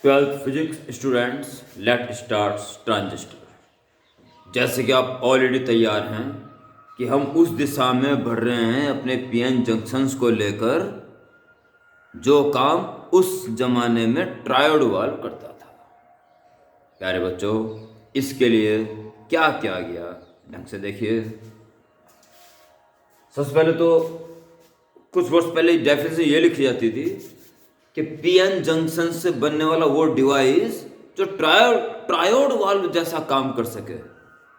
Twelfth physics students, let start transistor. जैसे कि आप ऑलरेडी तैयार हैं कि हम उस दिशा में बढ़ रहे हैं अपने पीएन जंक्शंस को लेकर, जो काम उस जमाने में ट्रायोड वाल्व करता था। प्यारे बच्चों, इसके लिए क्या किया गया, ढंग से देखिए। सबसे पहले तो कुछ वर्ष पहले डेफिनेशन ये लिखी जाती थी कि पीएन जंक्शन से बनने वाला वो डिवाइस जो ट्रायोड वाल्व जैसा काम कर सके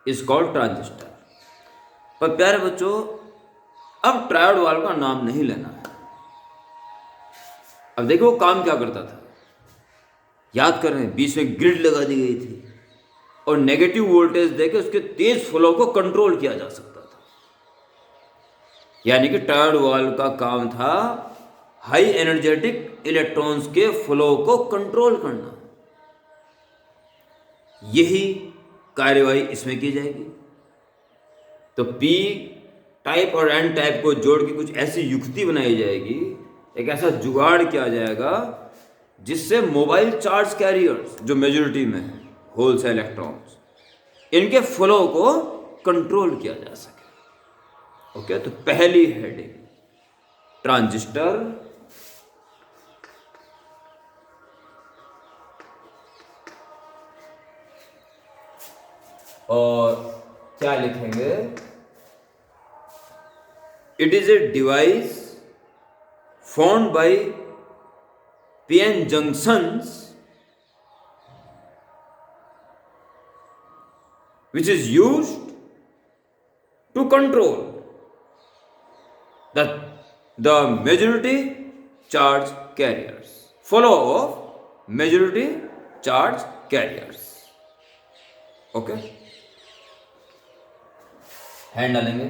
इज कॉल्ड ट्रांजिस्टर। पर प्यारे बच्चों, अब ट्रायोड वाल्व का नाम नहीं लेना है। अब देखो वो काम क्या करता था, याद कर रहे हैं। बीच में ग्रिड लगा दी गई थी और नेगेटिव वोल्टेज देके उसके तेज फ्लो को कंट्रोल किया जा सकता था। यानी कि ट्रायोड वाल्व का काम था हाई एनर्जेटिक इलेक्ट्रॉन्स के फ्लो को कंट्रोल करना। यही कार्यवाही इसमें की जाएगी। तो पी टाइप और एन टाइप को जोड़ के कुछ ऐसी युक्ति बनाई जाएगी, एक ऐसा जुगाड़ किया जाएगा जिससे मोबाइल चार्ज कैरियर्स जो मेजॉरिटी में है, होल से इलेक्ट्रॉन्स, इनके फ्लो को कंट्रोल किया जा सके। ओके, तो पहली हेडिंग ट्रांजिस्टर और क्या लिखेंगे, it is a device formed by PN junctions which is used to control the, the majority charge carriers, flow of majority charge carriers. Okay, hand डालेंगे।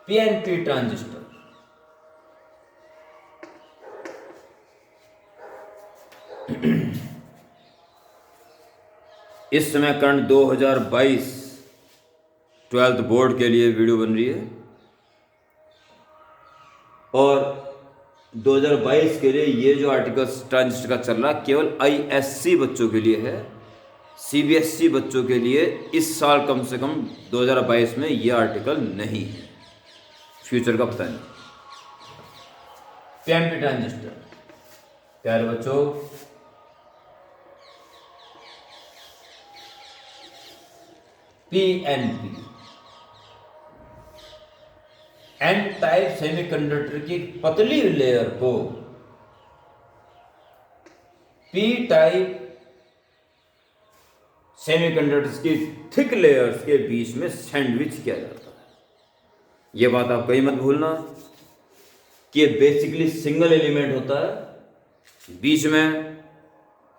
पीएनपी ट्रांजिस्टर इस समय करंट 2022 ट्वेल्थ बोर्ड के लिए video बन रही है और 2022 के लिए ये जो आर्टिकल ट्रांजिस्टर का चल रहा है केवल आईएससी बच्चों के लिए है। सीबीएसई बच्चों के लिए इस साल कम से कम 2022 में ये आर्टिकल नहीं है, फ्यूचर का पता नहीं। पीएनपी ट्रांजिस्टर, प्यारे बच्चों, पीएनपी एन टाइप सेमीकंडक्टर की पतली लेयर को पी टाइप सेमीकंडक्टर्स की थिक लेयर्स के बीच में सैंडविच किया जाता है। यह बात आप कहीं मत भूलना कि बेसिकली सिंगल एलिमेंट होता है, बीच में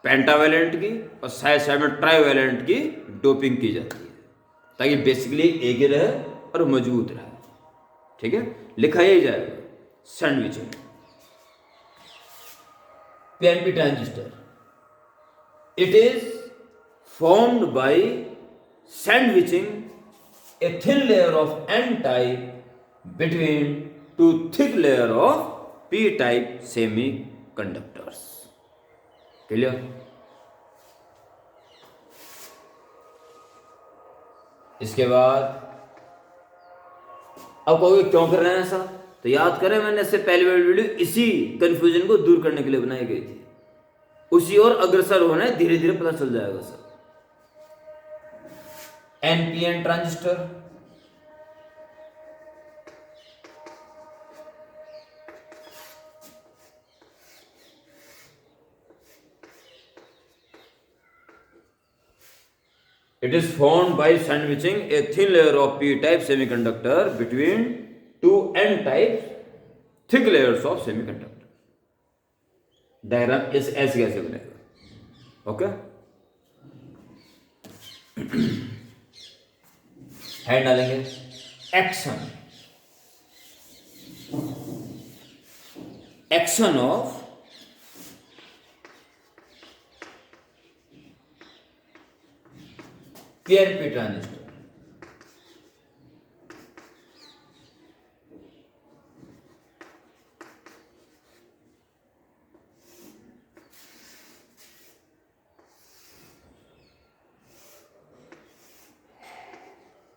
पेंटावेलेंट की और साइड साइड में ट्राइवेलेंट की डोपिंग की जाती है ताकि बेसिकली एक ही रहे और मजबूत रहे। ठीक है, लिखा ही जाएगा sandwiching. PNP transistor, it is formed by sandwiching a thin layer of n-type between two thick layer of p-type semiconductors. Clear? इसके बाद अब कहोगे क्यों कर रहे हैं ऐसा, तो याद करें मैंने इससे पहले वाली वीडियो इसी कंफ्यूजन को दूर करने के लिए बनाई गई थी। उसी और अग्रसर होने धीरे धीरे पता चल जाएगा sir. NPN transistor, it is formed by sandwiching a thin layer of p-type semiconductor between two n-type thick layers of semiconductor. Diagram इस ऐसे कैसे बनेगा, ओके। हैंड डालेंगे action, action of PNP transistor.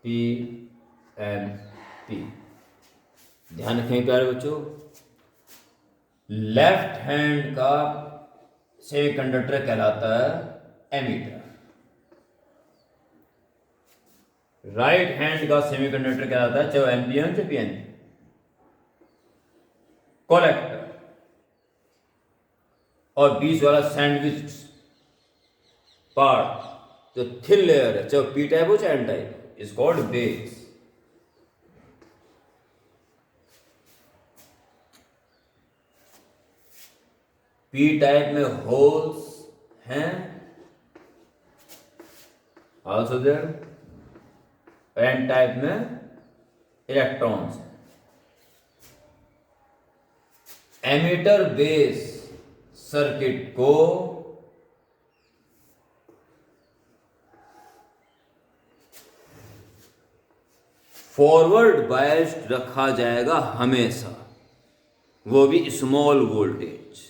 P N P. ध्यान रखें प्यारे बच्चों, left hand का सेमीकंडक्टर कहलाता है एमीटर, राइट हैंड का सेमीकंडक्टर कहलाता है चाहे एनपीएन चाहे पीएन कलेक्टर, और बीच वाला सैंडविच पार्ट जो थिन लेयर है चाहे पी टाइप हो चाहे N type is called base. P type में होल्स हैं आल्सो देयर, एन टाइप में इलेक्ट्रॉन्स हैं। एमीटर बेस सर्किट को फॉरवर्ड बायस्ड रखा जाएगा हमेशा, वो भी स्मॉल वोल्टेज।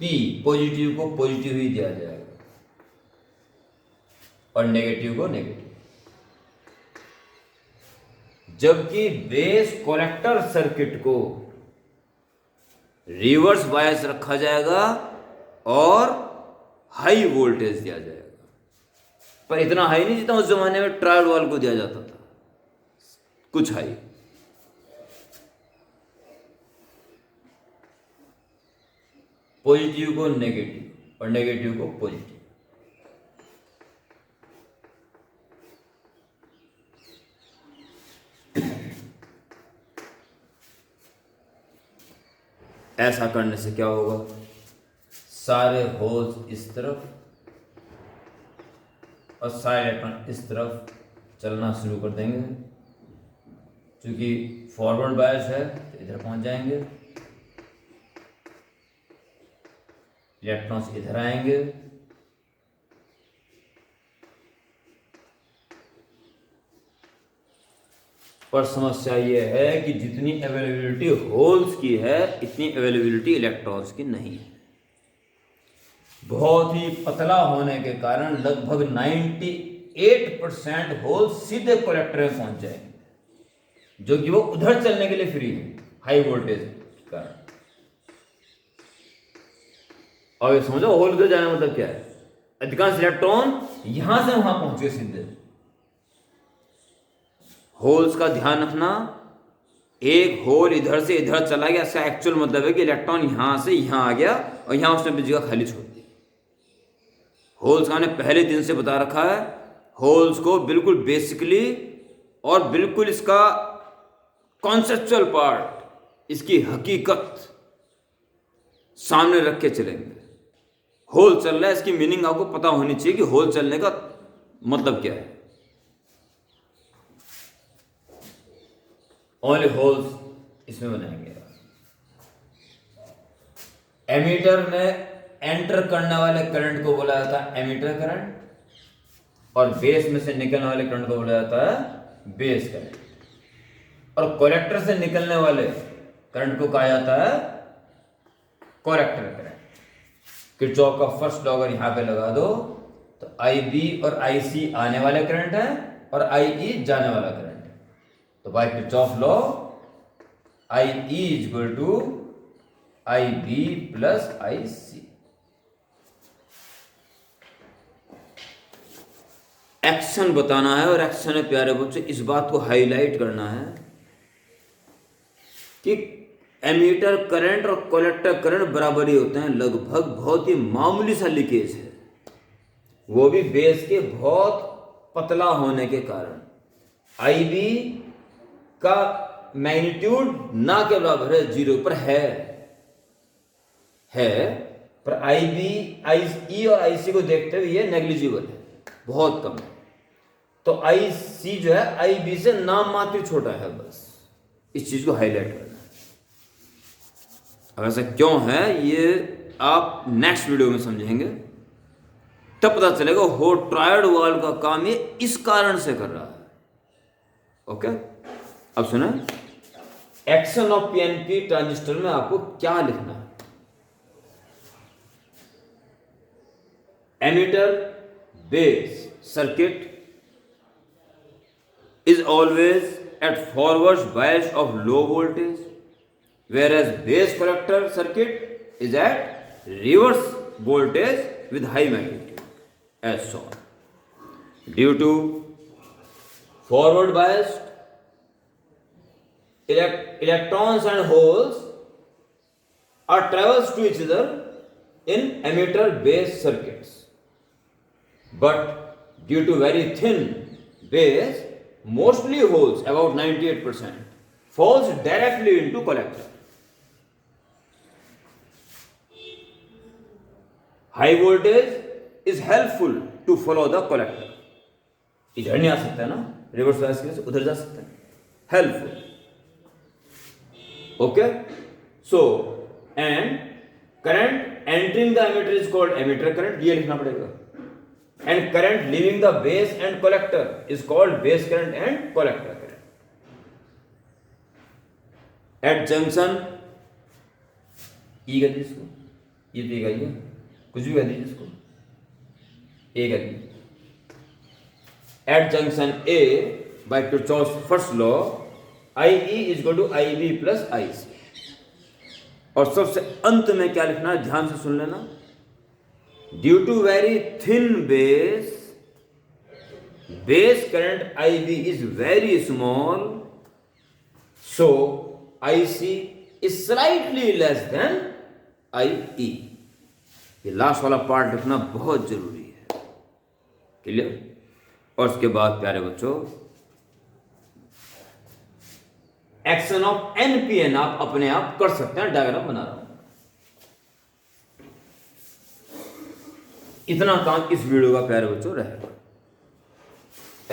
पी पॉजिटिव को पॉजिटिव ही दिया जाएगा और नेगेटिव को नेगेटिव, जबकि बेस कलेक्टर सर्किट को रिवर्स बायस रखा जाएगा और हाई वोल्टेज दिया जाएगा, पर इतना हाई नहीं जितना उस जमाने में ट्रायल वाल को दिया जाता था, कुछ हाई। पॉजिटिव को नेगेटिव और नेगेटिव को पॉजिटिव। ऐसा करने से क्या होगा, सारे होल्स इस तरफ और सारे इलेक्ट्रॉन इस तरफ चलना शुरू कर देंगे, क्योंकि फॉरवर्ड बायस है तो इधर पहुंच जाएंगे, इलेक्ट्रॉन्स इधर आएंगे, पर समस्या ये है कि जितनी अवेलेबिलिटी होल्स की है इतनी अवेलेबिलिटी इलेक्ट्रॉन्स की नहीं है। बहुत ही पतला होने के कारण लगभग 98% होल्स सीधे कलेक्टर में पहुंच जाएंगे, जो कि वो उधर चलने के लिए फ्री है हाई वोल्टेज के कारण। और ये समझो होल उधर जाने मतलब क्या है, अधिकांश इलेक्ट्रॉन यहां से वहां पहुंचे सीधे। होल्स का ध्यान रखना, एक होल इधर से इधर चला गया, इसका एक्चुअल मतलब है कि इलेक्ट्रॉन यहां से यहां आ गया और यहां उसने अपनी जगह खाली छोड़ दी। होल्स का हमने पहले दिन से बता रखा है, होल्स को बिल्कुल बेसिकली और बिल्कुल इसका कॉन्सेप्चुअल पार्ट, इसकी हकीकत सामने रख के चलेंगे। होल चल रहा है, इसकी मीनिंग आपको पता होनी चाहिए कि होल चलने का मतलब क्या है। ओनली होल्स इसमें बनाएंगे। एमीटर में एंटर करने वाले करंट को बोला जाता है एमीटर करंट, और बेस में से निकलने वाले करंट को बोला जाता है बेस करंट, और कलेक्टर से निकलने वाले करंट को कहा जाता है कलेक्टर करंट। किरचॉफ का फर्स्ट लॉ अगर यहां पे लगा दो तो IB और IC आने वाले करंट है और IE जाने वाला करंट है। तो by Kirchhoff law IE is equal to IB plus IC। Action बताना है, और एक्शन में प्यारे बच्चों इस बात को हाईलाइट करना है कि एमीटर करंट और कलेक्टर करंट बराबर ही होते हैं लगभग। बहुत ही मामूली सा लीकेज है, वो भी बेस के बहुत पतला होने के कारण। IB का मैग्नीट्यूड ना के बराबर है, 0 पर है, पर IB IE और IC को देखते हुए ये नेग्लिजिबल है, बहुत कम है। तो IC जो है IB से नाम मात्र छोटा है, बस इस चीज को हाईलाइट करना है। अब ऐसा क्यों है ये आप नेक्स्ट वीडियो में समझेंगे, तब पता चलेगा हो ट्रायड वाल्व का काम ये इस कारण से कर रहा है। ओके, अब सुना एक्शन ऑफ PNP ट्रांजिस्टर में आपको क्या लिखना है। Emitter base circuit is always at forward bias of low voltage, whereas base collector circuit is at reverse voltage with high magnitude, as shown. Due to forward biased, electrons and holes are travels to each other in emitter base circuits, but due to very thin base, mostly holes, about 98%, falls directly into collector. High voltage is helpful to follow the collector. इधर नहीं आ सकता है ना, reverse bias के लिए उधर जा सकता है, helpful. Okay, so and current entering the emitter is called emitter current, ये लिखना पड़ेगा. And current leaving the base and collector is called base current and collector current. At junction, E कर दीजिए इसको, ये देगा ये, कुछ भी कर दीजिए इसको, A कर दीजिए. At junction A, by Kirchhoff's first law, IE is equal to IB plus IC. और सबसे अंत में क्या लिखना है, ध्यान से सुन लेना. Due to very thin base, base current IB is very small, so IC is slightly less than IE. ये लास्ट वाला पार्ट लिखना बहुत जरूरी है. क्लियर? और उसके बाद प्यारे बच्चों, एक्शन ऑफ NPN आप अपने आप कर सकते हैं. डायग्राम बना रहा हूं. इतना काम इस वीडियो का प्यारे बच्चों रहेगा.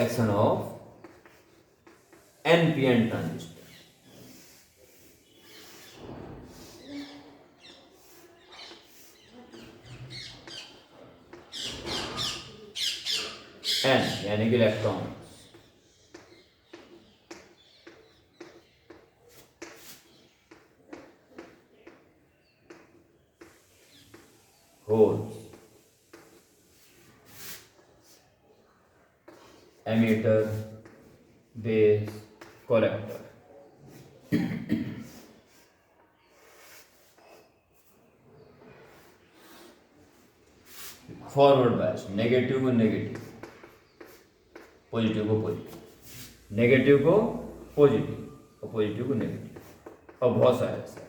Action of NPN transistor. N यानी कि electron, holes, emitter, base, collector. Forward bias, negative को नेगेटिव, पॉजिटिव को पॉजिटिव, नेगेटिव को पॉजिटिव और पॉजिटिव को नेगेटिव, और बहुत सारे ऐसे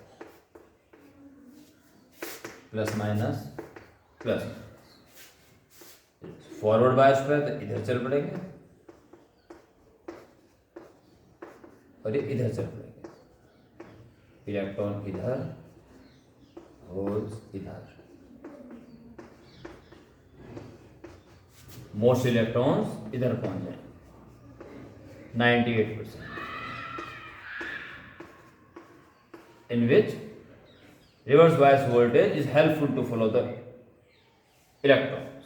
plus minus plus. Forward bias पे तो इधर चल पड़ेंगे और ये इधर चल पड़ेंगे. इलेक्ट्रॉन इधर, होल्स इधर. मोस्ट इलेक्ट्रॉन्स इधर पहुंच जाएंगे 98%, in which reverse bias voltage is helpful to follow the electrons.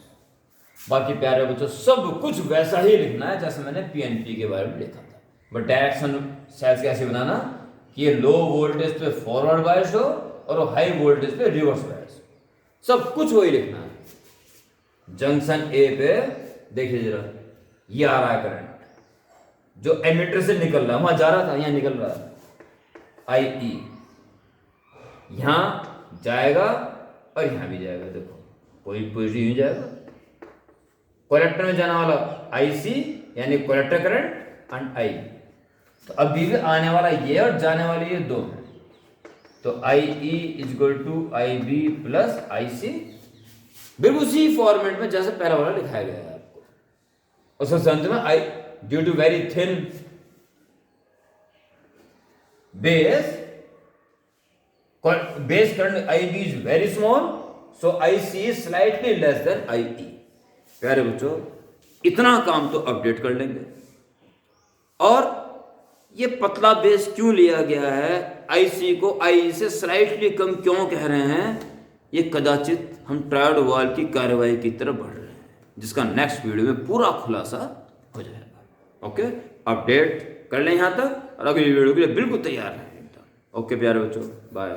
बाकी प्यारे बच्चों सब कुछ वैसा ही लिखना है जैसे मैंने PNP के बारे में लिखा था. बट डायरेक्शन सेल्स कैसे बनाना कि ये लो वोल्टेज पे फॉरवर्ड बायस हो और हाई वोल्टेज पे रिवर्स बायस. सब कुछ वही लिखना है. जंक्शन ए पे देखिए जरा, ये आ रहा है करंट जो एमिटर से निकल रहा है, वहां जा रहा था, यहां निकल रहा है. IE यहां जाएगा और यहां भी जाएगा. देखो कोई पॉजिटिव ही जाएगा. कलेक्टर में जाने वाला IC यानी कलेक्टर करंट एंड I. तो अभी भी आने वाला ये और जाने वाले ये दो हैं. तो IE is equal to IB plus IC, बिल्कुल उसी फॉर्मेट में जैसे पहला वाला दिखाया गया है आपको. और सबसे अंत में due to very thin base current IB is very small, so IC is slightly less than IE. प्यारे बच्चों इतना काम तो अपडेट कर लेंगे. और ये पतला बेस क्यों लिया गया है, IC को IE से स्लाइटली कम क्यों कह रहे हैं, ये कदाचित हम ट्रायोड वाल्व की कार्यवाही की तरफ बढ़ रहे हैं, जिसका नेक्स्ट वीडियो में पूरा खुलासा हो जाएगा. ओके, अपडेट कर लें यहाँ तक और अगली वीडियो के लिए बिल्कुल तैयार रहें एकदम. ओके प्यारे बच्चों, बाय.